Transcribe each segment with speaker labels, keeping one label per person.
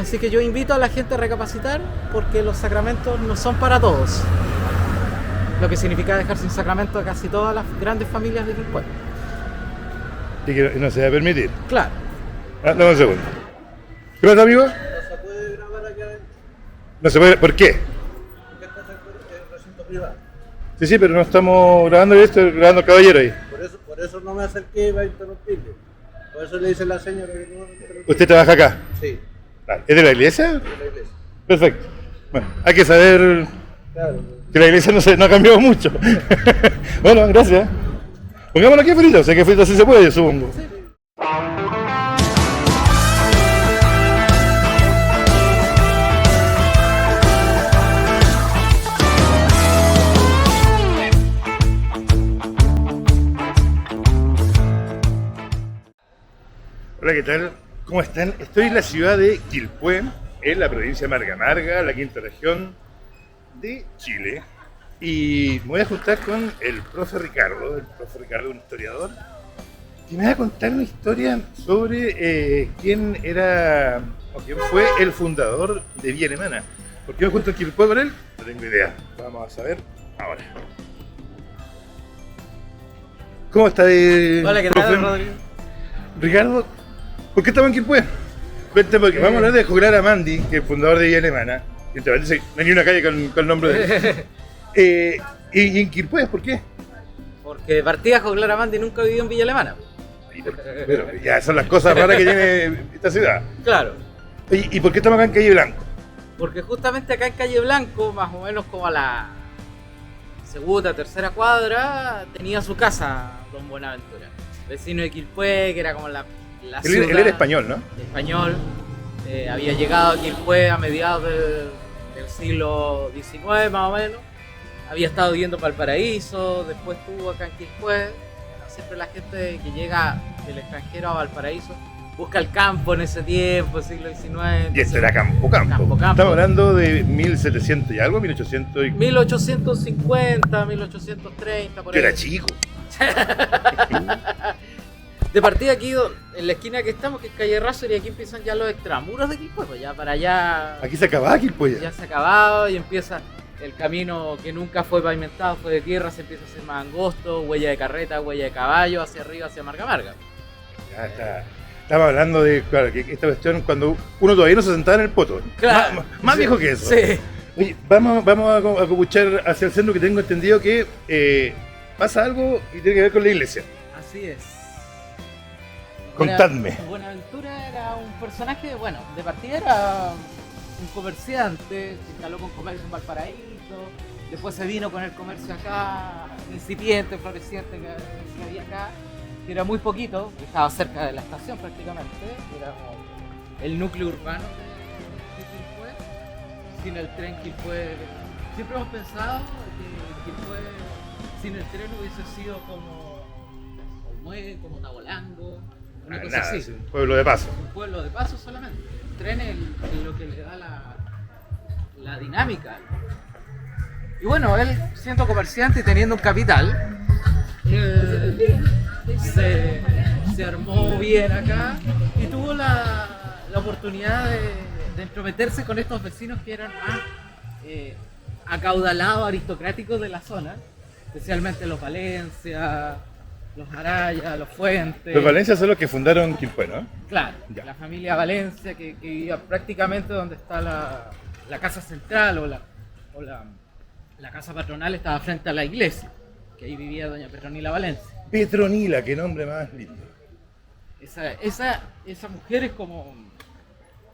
Speaker 1: Así que yo invito a la gente a recapacitar porque los sacramentos no son para todos. Lo que significa dejar sin sacramento a casi todas las grandes familias de Quilpué.
Speaker 2: Y que no se va a permitir.
Speaker 1: Claro.
Speaker 2: Dame un segundo. ¿Qué pasa, amigo?
Speaker 3: No se puede grabar acá adentro,
Speaker 2: No se puede. ¿Por qué?
Speaker 3: porque esto es el recinto privado.
Speaker 2: Sí, pero no estamos grabando esto, grabando el caballero ahí.
Speaker 3: Por eso no me acerqué para interrumpirle. Por eso le dice la señora que no me interrumpa.
Speaker 2: ¿Usted trabaja acá?
Speaker 3: Sí,
Speaker 2: ¿Es de la iglesia?
Speaker 3: de la iglesia.
Speaker 2: Perfecto. Bueno, hay que saber
Speaker 3: Claro.
Speaker 2: que la iglesia no ha cambiado mucho. Bueno, gracias. Pongámoslo aquí frito, sé que frito sí se puede, yo supongo. Hola, ¿qué tal? ¿Cómo están? Estoy en la ciudad de Quilpué, en la provincia de Marga Marga, la quinta región de Chile. Y me voy a juntar con el profe Ricardo, un historiador, que me va a contar una historia sobre quién era o quién fue el fundador de Villa Alemana. ¿Por qué me junto en Quilpué con él? No tengo idea. Vamos a saber ahora. ¿Cómo está,
Speaker 1: Hola, ¿qué
Speaker 2: profe?
Speaker 1: tal, Rodrigo?
Speaker 2: Ricardo, ¿por qué estamos en Quilpué? Cuéntame, porque vamos a hablar de Juglar Amandi, que es el fundador de Villa Alemana. Y entre paréntesis, no hay ni una calle con el nombre de él. ¿Y en Quilpué, por qué?
Speaker 1: Porque de partida Joglar Amandi nunca vivió en Villa Alemana.
Speaker 2: Pero ya son las cosas raras que tiene esta ciudad.
Speaker 1: Claro.
Speaker 2: Oye, ¿y por qué estamos acá en Calle Blanco?
Speaker 1: Porque justamente acá en Calle Blanco, más o menos como a la segunda, tercera cuadra, tenía su casa Don Buenaventura. Vecino de Quilpué, que era como la ciudad.
Speaker 2: Él era español, ¿no?
Speaker 1: Español. Había llegado a Quilpué a mediados del siglo XIX, más o menos. Había estado viviendo para Valparaíso, después estuvo acá en Quilpué. Bueno, siempre la gente que llega del extranjero a Valparaíso busca el campo en ese tiempo, siglo XIX.
Speaker 2: Y este era campo. Estamos hablando de 1700 y algo, 1800 y...
Speaker 1: 1850, 1830, por
Speaker 2: Yo
Speaker 1: ahí.
Speaker 2: era chico.
Speaker 1: De partida aquí, en la esquina que estamos, que es calle Racer, y aquí empiezan ya los extramuros de Quilpué, pues ya para allá
Speaker 2: Aquí se acababa Quilpué.
Speaker 1: ya se ha acabado y empieza el camino que nunca fue pavimentado, fue de tierra, se empieza a hacer más angosto, huella de carreta, huella de caballo, hacia arriba, hacia Marga Marga.
Speaker 2: Ya está. Estaba hablando de, claro, que esta cuestión cuando uno todavía no se sentaba en el poto.
Speaker 1: Claro.
Speaker 2: Más
Speaker 1: Sí,
Speaker 2: viejo que eso.
Speaker 1: Sí.
Speaker 2: Oye, vamos a copuchar hacia el centro, que tengo entendido que pasa algo y tiene que ver con la iglesia.
Speaker 1: Así es.
Speaker 2: Contadme.
Speaker 1: Buenaventura era un personaje, bueno, de partida era un comerciante, se instaló con comercio en Valparaíso, después se vino con el comercio acá, incipiente, floreciente que había acá, que era muy poquito, que estaba cerca de la estación prácticamente, era como el núcleo urbano de Quilpué. Sin el tren Quilpué, siempre hemos pensado que Quilpué sin el tren hubiese sido como Olmué, como Tabolango, una cosa
Speaker 2: Nada,
Speaker 1: así.
Speaker 2: es un pueblo de paso.
Speaker 1: Un pueblo de paso solamente. El tren es lo que le da la dinámica. Y bueno, él siendo comerciante y teniendo un capital, se armó bien acá y tuvo la oportunidad de entrometerse con estos vecinos que eran más acaudalados, aristocráticos de la zona, especialmente los Valencia, los Araya, los Fuentes.
Speaker 2: Los Valencia son los que fundaron Quilpué, ¿no?
Speaker 1: Claro,
Speaker 2: Ya.
Speaker 1: la familia Valencia que vivía prácticamente donde está la casa central o la casa patronal, estaba frente a la iglesia, que ahí vivía doña Petronila Valencia.
Speaker 2: Petronila, qué nombre más lindo.
Speaker 1: Esa mujer es como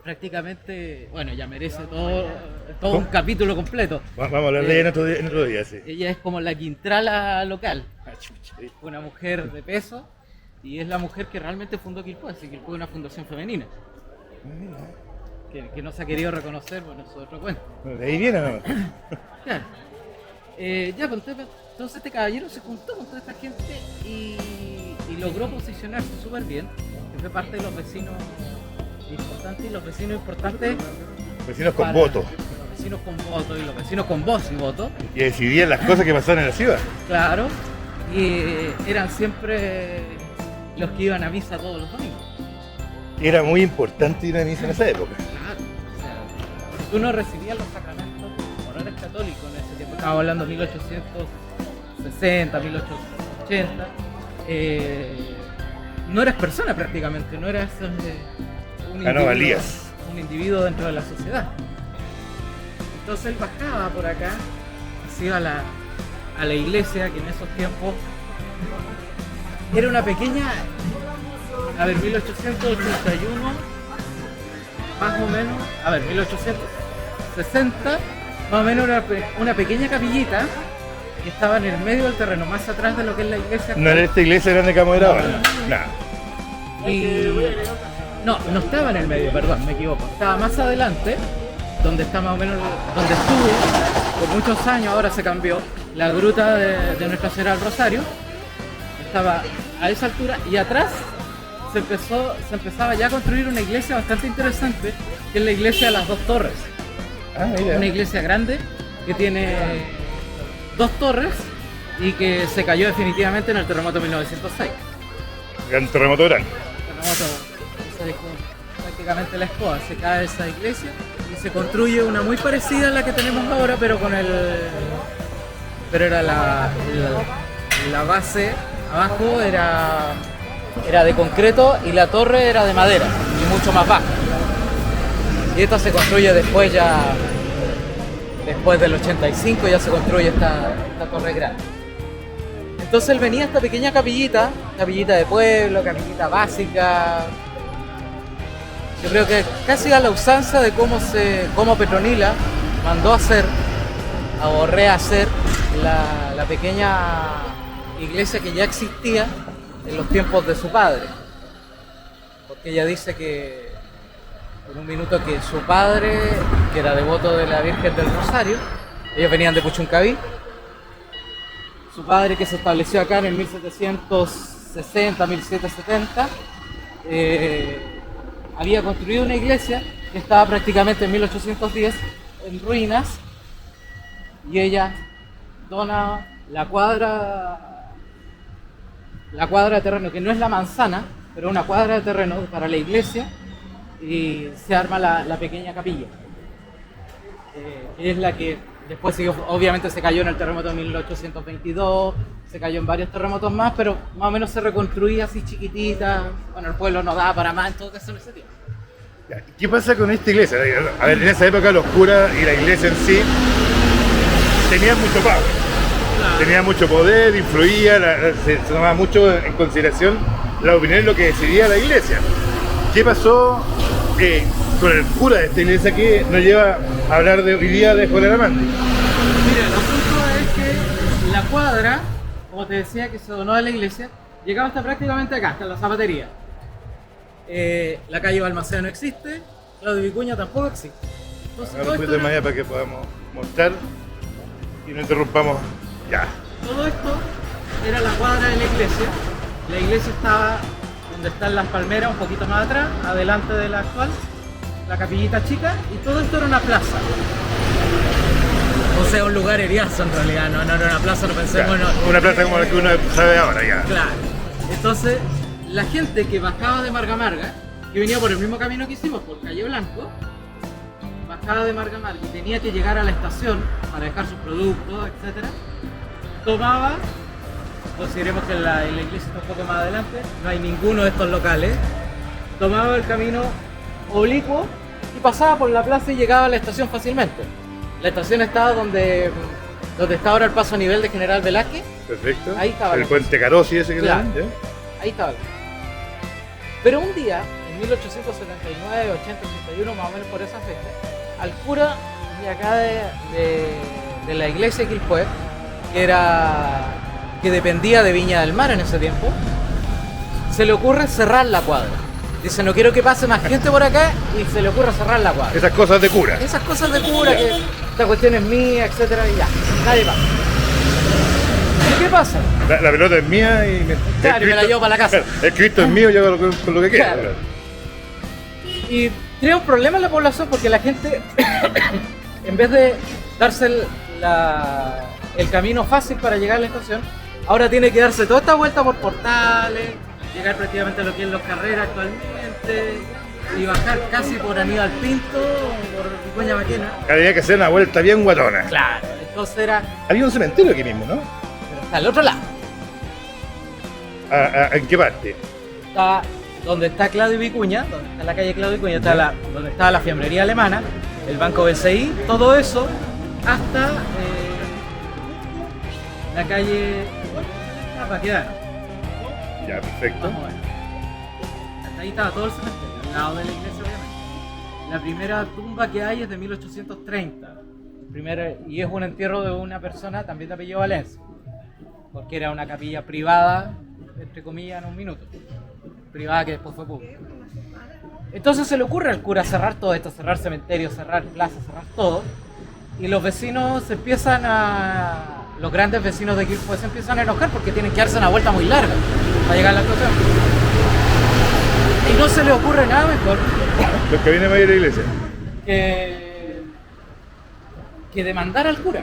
Speaker 1: prácticamente, bueno, ya merece todo un capítulo completo.
Speaker 2: Vamos a hablar de ella en otro día, sí.
Speaker 1: Ella es como la quintrala local, una mujer de peso y es la mujer que realmente fundó Quilpué, así que Quilpué es una fundación femenina. Que no se ha querido reconocer, bueno, eso es otro cuento.
Speaker 2: De ahí viene, ¿no?
Speaker 1: Claro. Ya, pues, entonces este caballero se juntó con toda esta gente y logró posicionarse súper bien, que fue parte de los vecinos importantes, y los vecinos importantes...
Speaker 2: Vecinos con voto.
Speaker 1: Los vecinos con voto y los vecinos con voz y voto.
Speaker 2: Y decidían las cosas que pasaban en la ciudad.
Speaker 1: Claro, y eran siempre los que iban a misa todos los domingos.
Speaker 2: Era muy importante ir a misa en esa época.
Speaker 1: Claro, tú no recibías los sacramentos, o no eres católico en ese tiempo, estamos hablando de 1860, 1880, no eres persona prácticamente, no eras
Speaker 2: no valías.
Speaker 1: un individuo dentro de la sociedad. Entonces él bajaba por acá, se iba a la iglesia, que en esos tiempos era una pequeña, 1881, más o menos, 1860, más o menos una pequeña capillita que estaba en el medio del terreno, más atrás de lo que es la iglesia.
Speaker 2: No era esta iglesia grande que vamos a ver ahora. Nada.
Speaker 1: No estaba en el medio, perdón, me equivoco. Estaba más adelante, donde está más o menos, donde estuvo por muchos años, ahora se cambió, la gruta de Nuestra Señora del Rosario. Estaba a esa altura y atrás se empezaba ya a construir una iglesia bastante interesante, que es la iglesia de las Dos Torres.
Speaker 2: Mira.
Speaker 1: Una iglesia grande que tiene 2 torres y que se cayó definitivamente en el terremoto de 1906.
Speaker 2: Gran terremoto grande.
Speaker 1: Terremoto, se dejó prácticamente la escoba, se cae esa iglesia y se construye una muy parecida a la que tenemos ahora, pero era la base abajo era de concreto y la torre era de madera y mucho más baja. Y esta se construye después del 85 ya se construye esta torre grande. Entonces él venía a esta pequeña capillita de pueblo, capillita básica. Yo creo que casi a la usanza de cómo Petronila mandó hacer o rehacer la pequeña iglesia que ya existía en los tiempos de su padre. Porque ella dice que en un minuto que su padre, que era devoto de la Virgen del Rosario, ellos venían de Puchuncaví, su padre que se estableció acá en el 1760, 1770, había construido una iglesia que estaba prácticamente en 1810 en ruinas y ella dona la cuadra de terreno, que no es la manzana, pero una cuadra de terreno para la iglesia y se arma la pequeña capilla. Es la que después obviamente se cayó en el terremoto de 1822, se cayó en varios terremotos más, pero más o menos se reconstruía así chiquitita. Bueno, el pueblo no daba para más en todo caso en ese tiempo.
Speaker 2: ¿Qué pasa con esta iglesia? A ver, en esa época los curas y la iglesia en sí tenían mucho poder. Tenía mucho poder, influía, se tomaba mucho en consideración la opinión de lo que decidía la iglesia. ¿Qué pasó con el cura de esta iglesia que nos lleva a hablar de hoy día de Juan Aramandi?
Speaker 1: Mira, el asunto es que la cuadra, como te decía, que se donó de la iglesia, llegaba hasta prácticamente acá, hasta la zapatería. La calle Balmaceda no existe, Claudio Vicuña tampoco existe. Entonces,
Speaker 2: Un poquito más allá para que podamos mostrar y no interrumpamos ya.
Speaker 1: Todo esto era la cuadra de la iglesia. La iglesia estaba donde están las palmeras, un poquito más atrás, adelante de la actual, la capillita chica, y todo esto era una plaza. O sea, un lugar heriazo en realidad, no era una plaza, no pensemos.
Speaker 2: Claro, una plaza como la que uno sabe ahora ya.
Speaker 1: Claro. Entonces, la gente que bajaba de Marga Marga, que venía por el mismo camino que hicimos, por Calle Blanco, bajaba de Marga Marga y tenía que llegar a la estación para dejar sus productos, etc. Tomaba, consideremos que la iglesia está un poco más adelante, no hay ninguno de estos locales, tomaba el camino oblicuo y pasaba por la plaza y llegaba a la estación fácilmente. La estación estaba donde está ahora el paso a nivel de General Velázquez.
Speaker 2: Perfecto.
Speaker 1: Ahí estaba.
Speaker 2: El puente Carosi ese que
Speaker 1: claro.
Speaker 2: también,
Speaker 1: Ahí estaba. Pero un día, en 1879, 80, 81, más o menos por esa fecha, al cura de acá de la iglesia de Quilpué, que dependía de Viña del Mar en ese tiempo, se le ocurre cerrar la cuadra. Dice, no quiero que pase más gente por acá, y se le ocurre cerrar la cuadra.
Speaker 2: Esas cosas de cura.
Speaker 1: Esas cosas de cura, que esta cuestión es mía, etcétera, y ya, nadie más. ¿Y qué pasa?
Speaker 2: La pelota es mía y
Speaker 1: Claro, y me la llevo para la casa.
Speaker 2: El Cristo es mío, yo hago con lo que quiera.
Speaker 1: Claro. Y crea un problema en la población porque la gente, en vez de darse el camino fácil para llegar a la estación, ahora tiene que darse toda esta vuelta por Portales, llegar prácticamente a lo que es Los Carreras actualmente y bajar casi por Aníbal Pinto, por Vicuña Maquena.
Speaker 2: Había que hacer una vuelta bien guatona.
Speaker 1: Claro, entonces era.
Speaker 2: Había un cementerio aquí mismo, ¿no?
Speaker 1: Pero está al otro lado.
Speaker 2: ¿En qué parte?
Speaker 1: Está donde está Claudio Vicuña, donde está la calle Claudio Vicuña, está donde estaba la fiambrería alemana, el Banco BCI, todo eso, hasta la calle Baquedano.
Speaker 2: Ya, perfecto.
Speaker 1: Vamos a ver. Hasta ahí estaba todo el cementerio, al lado de la iglesia, obviamente. La primera tumba que hay es de 1830. Y es un entierro de una persona también de apellido Valencia, porque era una capilla privada, entre comillas, en un minuto. Privada que después fue pública. Entonces se le ocurre al cura cerrar todo esto, cerrar cementerios, cerrar plazas, cerrar todo. Y los vecinos los grandes vecinos de Quilpué se empiezan a enojar porque tienen que darse una vuelta muy larga para llegar a la actuación. Y no se le ocurre nada mejor
Speaker 2: Los que vienen a ir a la iglesia.
Speaker 1: que demandar al cura.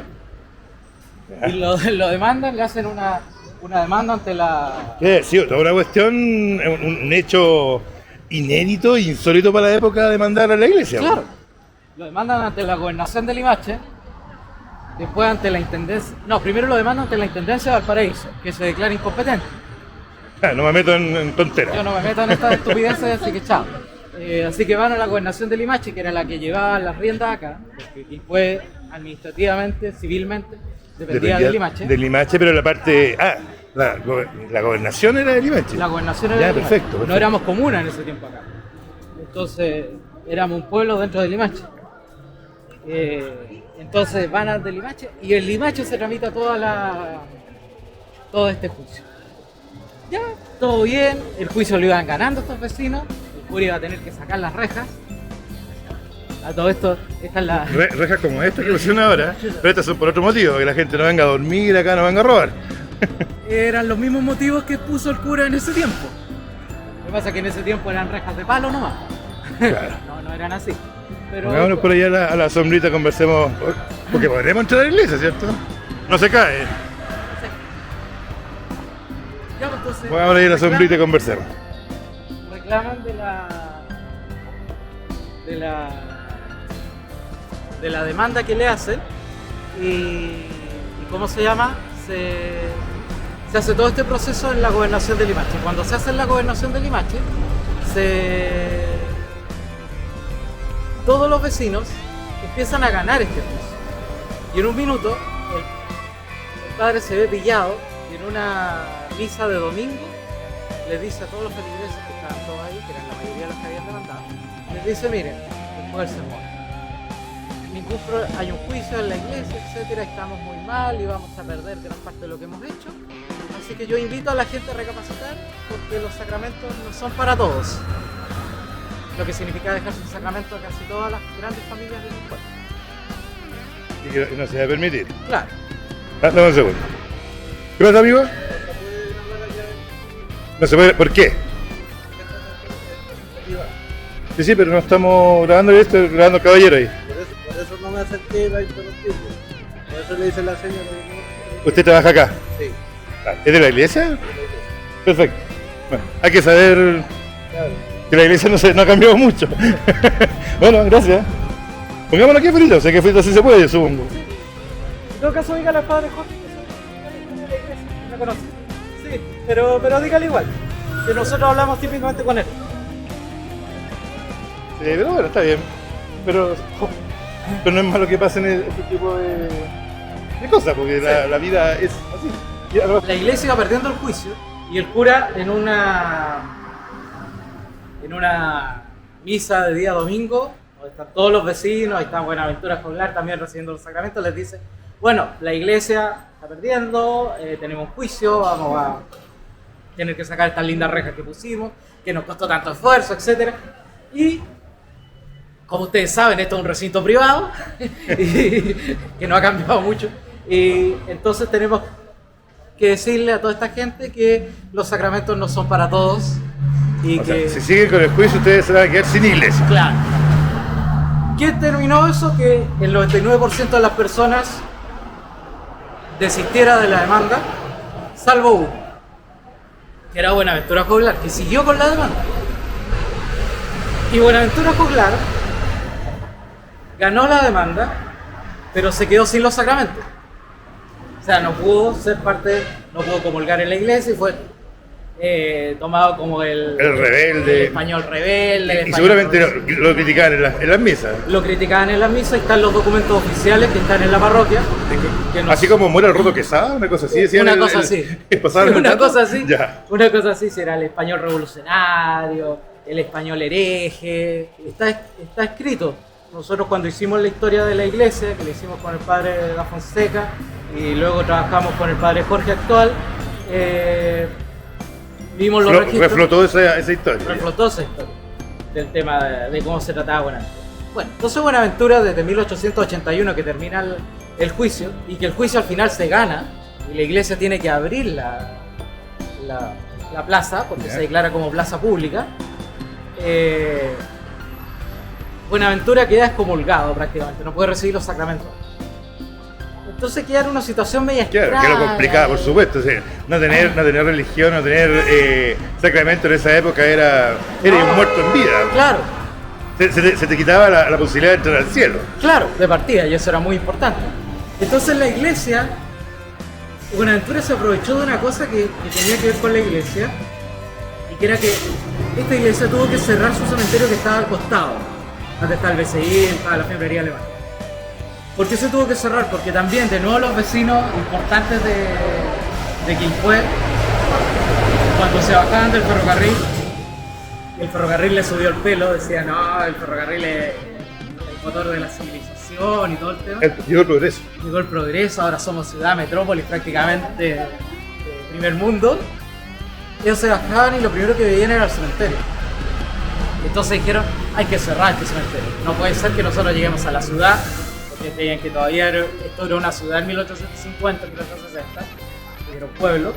Speaker 1: Y lo demandan, le hacen una demanda ante la...
Speaker 2: Sí, toda una cuestión, un hecho inédito e insólito para la época de mandar a la iglesia.
Speaker 1: Claro, lo demandan ante la gobernación de Limache, después ante la intendencia... No, primero lo demandan ante la intendencia de Valparaíso, que se declara incompetente.
Speaker 2: No me meto en tonteras.
Speaker 1: Yo no me meto en estas estupideces, así que chao. Así que van a la gobernación de Limache, que era la que llevaba las riendas acá, porque Quilpué administrativamente, civilmente, dependía de Limache.
Speaker 2: De Limache, pero la parte... la gobernación era de Limache.
Speaker 1: La gobernación era
Speaker 2: ya,
Speaker 1: de Limache.
Speaker 2: perfecto.
Speaker 1: No éramos comuna en ese tiempo acá. Entonces, éramos un pueblo dentro de Limache. Entonces van a de Limache y en Limache se tramita todo este juicio. Ya, todo bien, el juicio lo iban ganando estos vecinos, el cura iba a tener que sacar las rejas. A todo esto, esta es la...
Speaker 2: Rejas como esta que pusieron ahora, pero estas son por otro motivo, que la gente no venga a dormir acá, no venga a robar.
Speaker 1: Eran los mismos motivos que puso el cura en ese tiempo. Lo que pasa es que en ese tiempo eran rejas de palo nomás.
Speaker 2: Claro.
Speaker 1: No eran así. Pero...
Speaker 2: Pongámonos por allá a la sombrita, conversemos, porque podremos entrar a la iglesia, ¿cierto? No se cae.
Speaker 1: Ya, pues, entonces,
Speaker 2: Vamos a ir a la sombrita y conversemos.
Speaker 1: reclaman de la demanda que le hacen y ¿cómo se llama? Se hace todo este proceso en la gobernación de Limache. Cuando se hace en la gobernación de Limache, todos los vecinos empiezan a ganar este juicio. Y en un minuto, el padre se ve pillado y en una misa de domingo le dice a todos los feligreses que estaban todos ahí, que eran la mayoría de los que habían demandado, les dice, miren, después del sermón, hay un juicio en la iglesia, etcétera, estamos muy mal y vamos a perder gran parte de lo que hemos hecho. Así que yo invito a la gente a recapacitar porque los sacramentos no son para todos. Lo que significa dejar sin sacramento a casi todas las grandes familias del pueblo.
Speaker 2: Y que no se va a permitir.
Speaker 1: Claro.
Speaker 2: Dame un segundo. ¿Qué pasa, amigo? No se puede. ¿Por qué? Sí, pero no estamos grabando esto, grabando el caballero ahí.
Speaker 3: Por eso no me acerqué para interrumpirle. Por eso le dice la señora.
Speaker 2: ¿Usted trabaja acá?
Speaker 3: Sí,
Speaker 2: ¿Es de la iglesia? Perfecto. Bueno, hay que saber
Speaker 3: claro.
Speaker 2: que la iglesia no ha cambiado mucho. Bueno, gracias. Pongámoslo aquí frito, sé que frito sí se puede, supongo.
Speaker 1: En todo caso, dígale al padre Jorge que de la iglesia, me conoce. Sí, pero dígale igual, que nosotros hablamos típicamente con él.
Speaker 2: Sí, pero bueno, está bien. Pero no es malo que pasen este tipo de cosas, porque la vida es así.
Speaker 1: La iglesia iba perdiendo el juicio y el cura en una misa de día domingo, donde están todos los vecinos, ahí está Buenaventura Joglar también recibiendo los sacramentos, les dice, bueno, la iglesia está perdiendo, tenemos un juicio, vamos a tener que sacar estas lindas rejas que pusimos, que nos costó tanto esfuerzo, etc. Y como ustedes saben, esto es un recinto privado, que no ha cambiado mucho, y entonces tenemos que decirle a toda esta gente que los sacramentos no son para todos y
Speaker 2: O
Speaker 1: que...
Speaker 2: sea, si siguen con el juicio, ustedes se van a quedar sin iglesia.
Speaker 1: Claro. ¿Qué terminó eso? Que el 99% de las personas desistiera de la demanda, salvo uno, que era Buenaventura Joglar, que siguió con la demanda. Y Buenaventura Joglar, ganó la demanda, pero se quedó sin los sacramentos. O sea, no pudo ser parte, no pudo comulgar en la iglesia y fue tomado como el
Speaker 2: rebelde.
Speaker 1: el español rebelde.
Speaker 2: Y seguramente lo criticaban en las misas.
Speaker 1: Lo criticaban en las misas, están los documentos oficiales que están en la parroquia. Que
Speaker 2: así como muere el Roto Quesada, una cosa así. Decían
Speaker 1: una cosa así. Una cosa así.
Speaker 2: Ya.
Speaker 1: Una cosa así, será el español revolucionario, el español hereje. Está escrito. Nosotros cuando hicimos la historia de la iglesia, que la hicimos con el padre Da Fonseca y luego trabajamos con el padre Jorge Actual, vimos los registros.
Speaker 2: Reflotó esa historia.
Speaker 1: Reflotó esa historia del tema de cómo se trataba Buenaventura. Bueno, entonces Buenaventura desde 1881 que termina el juicio y que el juicio al final se gana y la iglesia tiene que abrir la plaza porque se declara como plaza pública. Buenaventura queda excomulgado prácticamente, no puede recibir los sacramentos. Entonces queda en una situación media extraña.
Speaker 2: Que lo complicaba, por supuesto. O sea, no tener religión, no tener sacramento en esa época era un muerto en vida.
Speaker 1: Claro.
Speaker 2: Se te quitaba la posibilidad de entrar al cielo.
Speaker 1: Claro, de partida, y eso era muy importante. Entonces la iglesia, Buenaventura se aprovechó de una cosa que tenía que ver con la iglesia, y que era que esta iglesia tuvo que cerrar su cementerio que estaba al costado, donde está el BCI, estaba la fiambrería alemana. ¿Por qué se tuvo que cerrar? Porque también, de nuevo, los vecinos importantes de Quilpué, cuando se bajaban del ferrocarril, el ferrocarril le subió el pelo, decía, no, el ferrocarril es el motor de la civilización y todo el tema.
Speaker 2: Llegó el progreso.
Speaker 1: Llegó el progreso, ahora somos ciudad, metrópolis prácticamente de primer mundo. Ellos se bajaban y lo primero que veían era el cementerio. Entonces dijeron, hay que cerrar este cementerio. No puede ser que nosotros lleguemos a la ciudad, porque veían que todavía esto era una ciudad en 1850, 1860, que era un pueblo.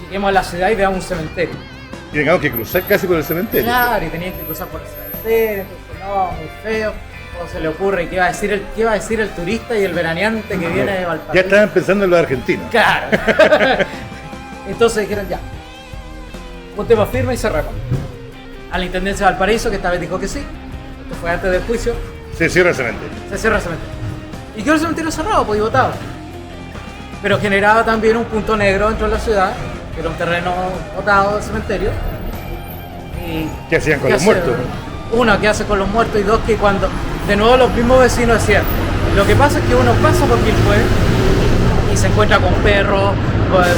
Speaker 1: Lleguemos a la ciudad y veamos un cementerio.
Speaker 2: Y tengamos que cruzar casi por el cementerio.
Speaker 1: Claro, y tenían que cruzar por el cementerio, entonces no, muy feo. ¿Cómo se le ocurre? ¿Qué iba a decir el turista y el veraneante que viene de Valparaíso?
Speaker 2: Ya estaban pensando en los argentinos.
Speaker 1: Claro. Entonces dijeron ya, un tema firme y cerramos. A la Intendencia de Valparaíso, que esta vez dijo que sí, esto fue antes del juicio.
Speaker 2: Se cierra el cementerio.
Speaker 1: Se cierra el cementerio. Y quedó el cementerio cerrado, pues, y votado. Pero generaba también un punto negro dentro de la ciudad, que era un terreno botado del cementerio. Y
Speaker 2: ¿qué hacían con los muertos?
Speaker 1: Uno, ¿qué hace con los muertos? Y dos, que cuando de nuevo los mismos vecinos decían, lo que pasa es que uno pasa por Quilpué y se encuentra con perros,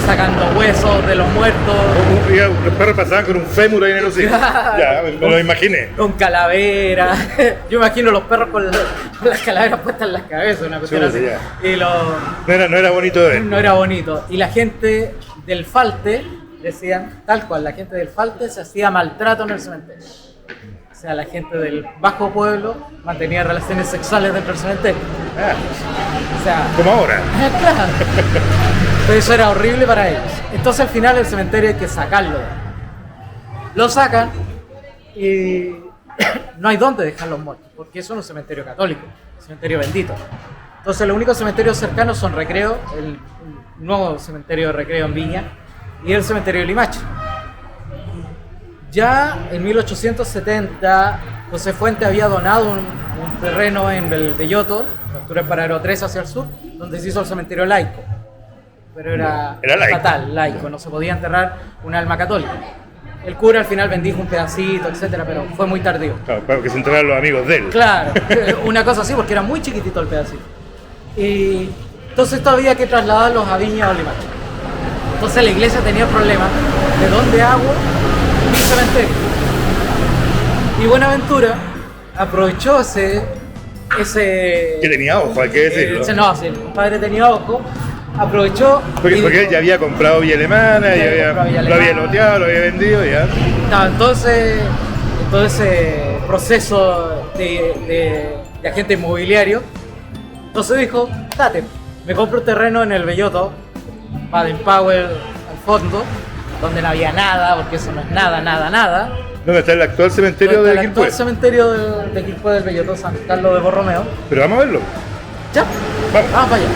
Speaker 1: sacando huesos de los muertos.
Speaker 2: Los perros pasaban con un fémur ahí en el hocico. Ya, me lo imaginé.
Speaker 1: Con calaveras. Yo imagino los perros con las calaveras puestas en las cabezas, una cuestión así. Y
Speaker 2: no era bonito de ver.
Speaker 1: No era bonito. Y la gente del Falte, decían, tal cual, la gente del Falte se hacía maltrato en el cementerio. O sea, la gente del bajo pueblo mantenía relaciones sexuales dentro del cementerio. O sea,
Speaker 2: como ahora.
Speaker 1: Claro. Pero eso era horrible para ellos. Entonces al final el cementerio hay que sacarlo. Lo sacan y no hay dónde dejar los muertos, porque eso no es un cementerio católico, es un cementerio bendito. Entonces los únicos cementerios cercanos son Recreo, el nuevo cementerio de Recreo en Viña, y el cementerio de Limache. Ya en 1870, José Fuente había donado un terreno en el Belloto, altura del Paradero 3 hacia el sur, donde se hizo el cementerio laico. Pero era estatal, laico, no se podía enterrar un alma católica. El cura al final bendijo un pedacito, etcétera, pero fue muy tardío.
Speaker 2: Claro, para que se enterraran los amigos de él.
Speaker 1: Claro, una cosa así, porque era muy chiquitito el pedacito. Y entonces esto había que trasladarlos a Viña o Limache. Entonces la iglesia tenía problemas de dónde hago mi cementerio. Y Buenaventura aprovechó ese
Speaker 2: que tenía ojo, hay que decirlo.
Speaker 1: No, sí, el compadre tenía ojo. Aprovechó.
Speaker 2: Porque él ya había comprado Villa Alemana, lo había loteado, lo había vendido, ya.
Speaker 1: Estaba en todo ese proceso de agente inmobiliario. Entonces dijo, date, me compro un terreno en el Belloto, Baden Powell al fondo, donde no había nada, porque eso no es nada.
Speaker 2: ¿Dónde está el actual cementerio de Quilpué?
Speaker 1: El actual cementerio de Quilpué del Belloto, San Carlos de Borromeo.
Speaker 2: Pero vamos a verlo.
Speaker 1: Ya, vamos para allá.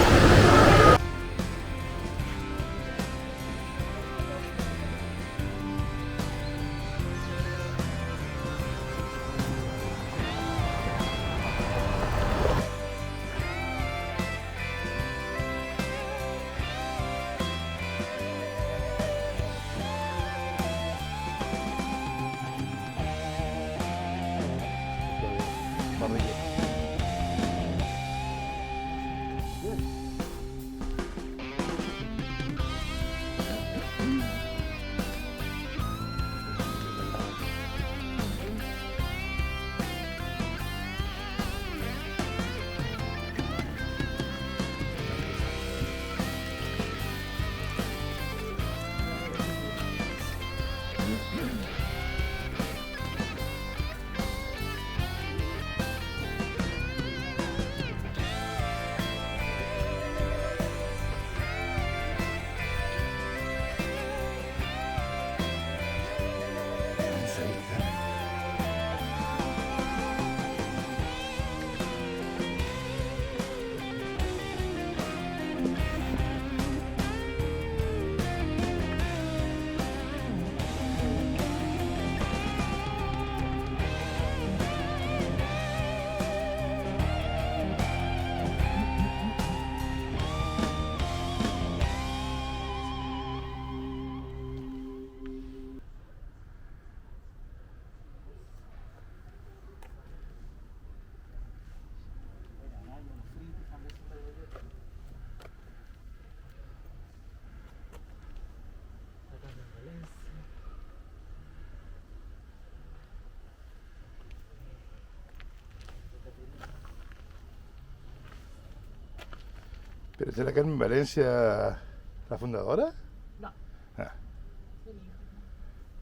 Speaker 2: ¿Pero es de la Carmen Valencia, la fundadora?
Speaker 1: No.
Speaker 2: Ah,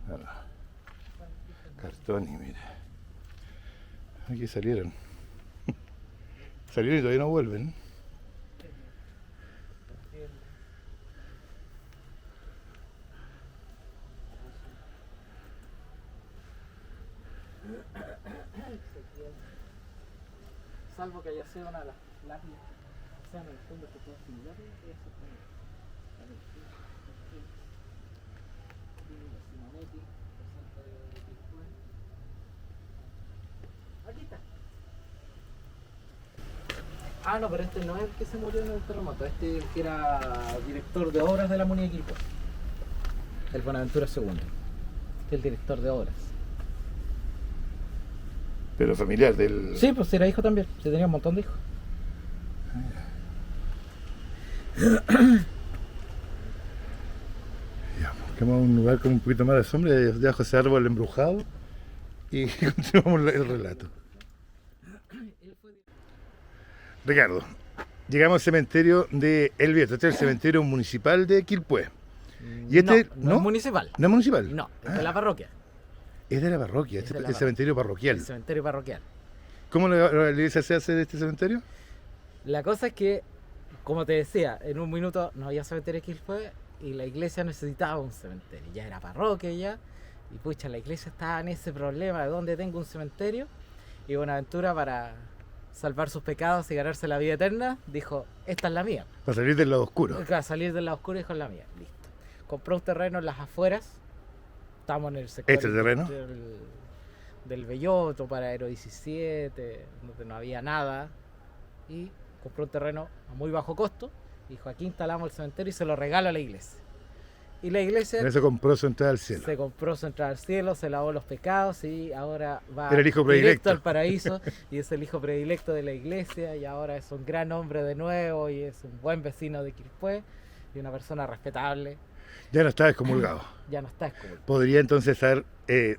Speaker 2: no, no. Cartoni, mira. Aquí salieron. Salieron y todavía no vuelven.
Speaker 1: Salvo que haya sido una de las lápidas, sean en el fondo que puedan similares, eso también. Simonetti, presente de Quilpué. Aquí está. Ah, no, pero este no es el que se murió en el terremoto, este es el que era director de obras de la Municipalidad de Quilpué. El Buenaventura II, que es el director de obras.
Speaker 2: Pero familiar del...
Speaker 1: Sí, pues era hijo también, se tenía un montón de hijos.
Speaker 2: Ya, busquemos un lugar con un poquito más de sombra, debajo ese árbol embrujado y continuamos el relato. Ricardo, llegamos al cementerio de El Vieto, este es el cementerio municipal de Quilpué. Y este,
Speaker 1: no es municipal.
Speaker 2: ¿No es municipal?
Speaker 1: No, es de la parroquia.
Speaker 2: Es de la parroquia, este
Speaker 1: de
Speaker 2: es
Speaker 1: la
Speaker 2: el cementerio parroquial.
Speaker 1: El cementerio parroquial.
Speaker 2: ¿Cómo la iglesia se hace de este cementerio?
Speaker 1: La cosa es que, como te decía, en un minuto no había cementerio aquí fue y la iglesia necesitaba un cementerio. Ya era parroquia ya. Y pucha, la iglesia estaba en ese problema de dónde tengo un cementerio. Y Buenaventura, para salvar sus pecados y ganarse la vida eterna, dijo, esta es la mía.
Speaker 2: Para salir del lado oscuro.
Speaker 1: Para salir del lado oscuro, dijo, es la mía. Listo. Compró un terreno en las afueras. Estamos en el sector
Speaker 2: ¿Este terreno?
Speaker 1: del Belloto para Aero 17, donde no había nada. Y compró un terreno a muy bajo costo. Dijo, aquí instalamos el cementerio y se lo regala a la iglesia. Y la iglesia
Speaker 2: Eso compró su entrada al cielo.
Speaker 1: se compró su entrada al cielo, se lavó los pecados y ahora va
Speaker 2: Era el hijo
Speaker 1: directo
Speaker 2: predilecto.
Speaker 1: al paraíso y es el hijo predilecto de la iglesia y ahora es un gran hombre de nuevo y es un buen vecino de Quilpué y una persona respetable.
Speaker 2: Ya no está excomulgado.
Speaker 1: Ya no está excomulgado.
Speaker 2: Podría entonces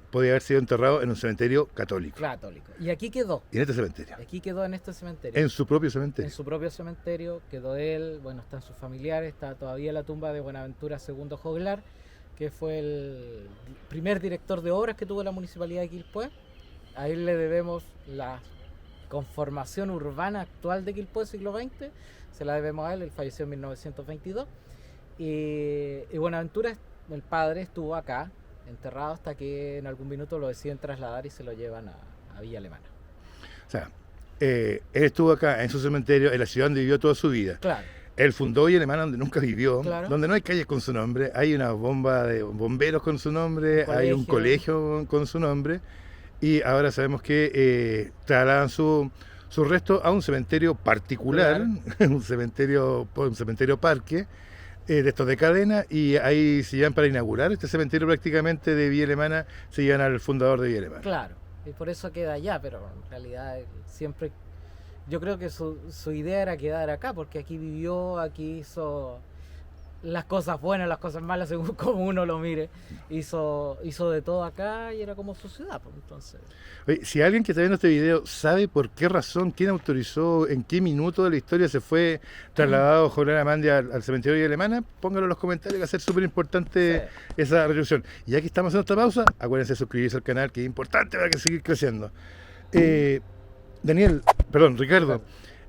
Speaker 2: podría haber sido enterrado en un cementerio católico.
Speaker 1: Católico. Y aquí quedó.
Speaker 2: Y en este cementerio.
Speaker 1: Aquí quedó en este cementerio.
Speaker 2: En su propio cementerio.
Speaker 1: En su propio cementerio quedó él, bueno, están sus familiares, está todavía la tumba de Buenaventura II Joglar, que fue el primer director de obras que tuvo la Municipalidad de Quilpué. A él le debemos la conformación urbana actual de Quilpué siglo XX, se la debemos a él falleció en 1922. Y Buenaventura, el padre, estuvo acá, enterrado, hasta que en algún minuto lo deciden trasladar y se lo llevan a Villa Alemana.
Speaker 2: O sea, él estuvo acá en su cementerio, en la ciudad donde vivió toda su vida.
Speaker 1: Claro.
Speaker 2: Él fundó Villa Alemana, donde nunca vivió,
Speaker 1: Claro.
Speaker 2: donde no hay calles con su nombre, hay una bomba de bomberos con su nombre, hay un colegio con su nombre, y ahora sabemos que trasladan su resto a un cementerio particular, claro. un cementerio parque, de estos de cadena, y ahí se llevan para inaugurar este cementerio prácticamente de Villa Alemana, se llevan al fundador de Villa Alemana.
Speaker 1: Claro, y por eso queda allá, pero en realidad siempre, yo creo que su idea era quedar acá, porque aquí vivió, aquí hizo las cosas buenas, las cosas malas, según como uno lo mire, hizo de todo acá y era como su ciudad, pues, entonces...
Speaker 2: Oye, si alguien que está viendo este video sabe por qué razón, quién autorizó, en qué minuto de la historia se fue trasladado Joglar Amandia al cementerio de Villa Alemana, pónganlo en los comentarios, que va a ser súper importante esa resolución. Y ya que estamos en esta pausa, acuérdense de suscribirse al canal, que es importante para que seguir creciendo. Ricardo,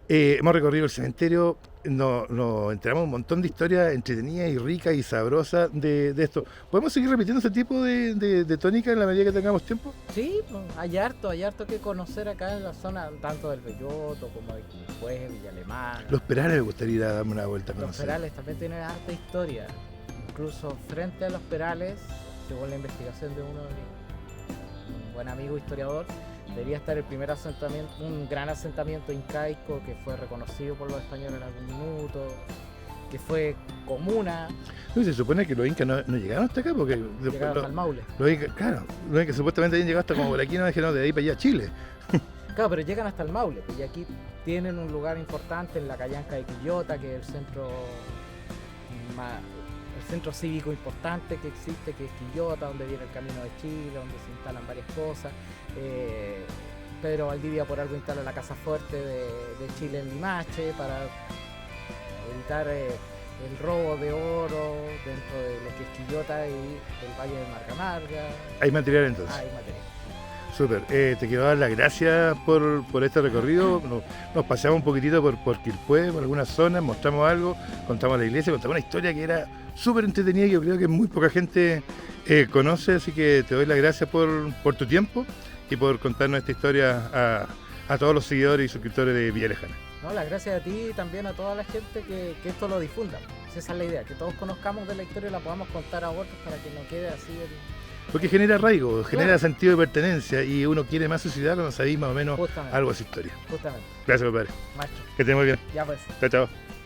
Speaker 2: hemos recorrido el cementerio, nos enteramos un montón de historias entretenidas y ricas y sabrosas de esto. ¿Podemos seguir repitiendo este tipo de tónica en la medida que tengamos tiempo?
Speaker 1: Sí, pues, hay harto que conocer acá en la zona, tanto del Belloto como de Quilpué, Villa Alemana.
Speaker 2: Los Perales me gustaría ir a darme una vuelta a conocer.
Speaker 1: Los Perales también tienen harta historia. Incluso frente a los Perales, según la investigación de un buen amigo historiador, debería estar el primer asentamiento, un gran asentamiento incaico que fue reconocido por los españoles en algún minuto, que fue comuna.
Speaker 2: No, se supone que los incas no llegaron hasta acá porque
Speaker 1: llegaron hasta el Maule.
Speaker 2: Los incas supuestamente habían llegado hasta como por aquí, no dijeron de ahí para allá a Chile.
Speaker 1: Claro, pero llegan hasta el Maule, y aquí tienen un lugar importante en la Callanca de Quillota, que es el centro cívico importante que existe, que es Quillota, donde viene el Camino de Chile, donde se instalan varias cosas. Pedro Valdivia por algo instala la Casa Fuerte de Chile en Limache para
Speaker 4: evitar el robo de oro dentro de lo que es Quillota y el Valle de Margamarga.
Speaker 2: Hay material entonces.
Speaker 4: Hay material.
Speaker 2: Súper. Te quiero dar las gracias por este recorrido. Nos paseamos un poquitito por Quilpué, por algunas zonas, mostramos algo, contamos la iglesia, contamos una historia que era súper entretenida y yo creo que muy poca gente conoce, así que te doy las gracias por tu tiempo y por contarnos esta historia a todos los seguidores y suscriptores de Villa Lejana.
Speaker 4: No, las gracias a ti y también a toda la gente que esto lo difunda. Esa es la idea, que todos conozcamos de la historia y la podamos contar a otros para que no quede así
Speaker 2: Porque genera arraigo, genera
Speaker 4: Claro.
Speaker 2: sentido de pertenencia y uno quiere más su ciudad cuando sabéis más o menos
Speaker 4: Justamente.
Speaker 2: algo de su historia.
Speaker 4: justamente.
Speaker 2: Gracias, compadre.
Speaker 4: Maestro,
Speaker 2: Que esté muy bien.
Speaker 4: ya pues.
Speaker 2: Chao, chao.